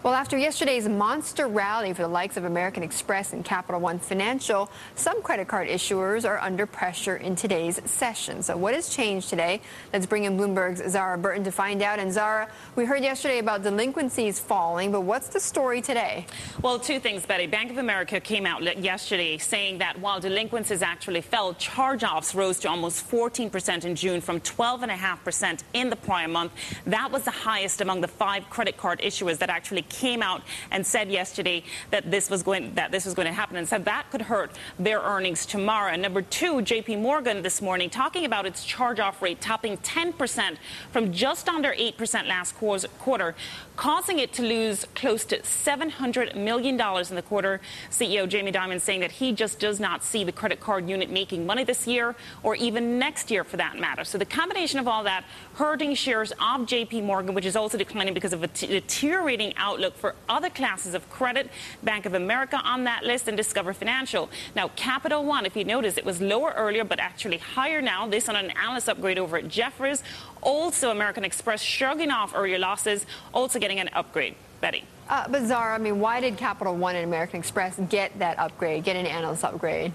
Well, after yesterday's monster rally for the likes of American Express and Capital One Financial, some credit card issuers are under pressure in today's session. So what has changed today? Let's bring in Bloomberg's Zara Burton to find out. And Zara, we heard yesterday about delinquencies falling, but what's the story today? Well, two things, Betty. Bank of America came out yesterday saying that while delinquencies actually fell, charge-offs rose to almost 14% in June from 12.5% in the prior month. That was the highest among the 5 credit card issuers that actually came out and said yesterday that this was going to happen, and said that could hurt their earnings tomorrow. And number two, JPMorgan this morning talking about its charge-off rate topping 10% from just under 8% last quarter, causing it to lose close to $700 million in the quarter. CEO Jamie Dimon saying that he just does not see the credit card unit making money this year or even next year for that matter. So the combination of all that hurting shares of JPMorgan, which is also declining because of a deteriorating outlook for other classes of credit. Bank of America on that list and Discover Financial. Now, Capital One, if you notice, it was lower earlier but actually higher now. This on an analyst upgrade over at Jefferies. Also, American Express shrugging off earlier losses, also getting an upgrade. Betty. But Zara, I mean, why did Capital One and American Express get that upgrade, get an analyst upgrade?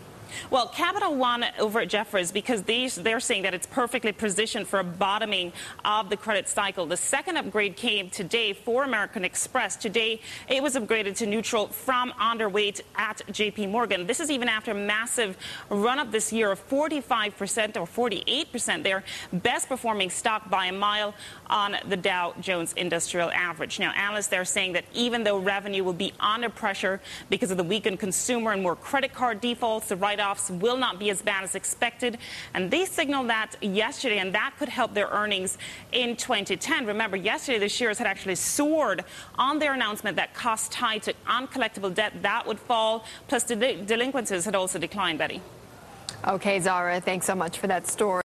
Well, Capital One over at Jefferies, because they're saying that it's perfectly positioned for a bottoming of the credit cycle. The second upgrade came today for American Express. Today, it was upgraded to neutral from underweight at JPMorgan. This is even after a massive run-up this year of 45% or 48% there. Best performing stock by a mile on the Dow Jones Industrial Average. Now, analysts there are saying that even though revenue will be under pressure because of the weakened consumer and more credit card defaults, the write-offs will not be as bad as expected. And they signaled that yesterday, and that could help their earnings in 2010. Remember, yesterday the shares had actually soared on their announcement that costs tied to uncollectible debt, that would fall. Plus, delinquencies had also declined, Betty. Okay, Zara, thanks so much for that story.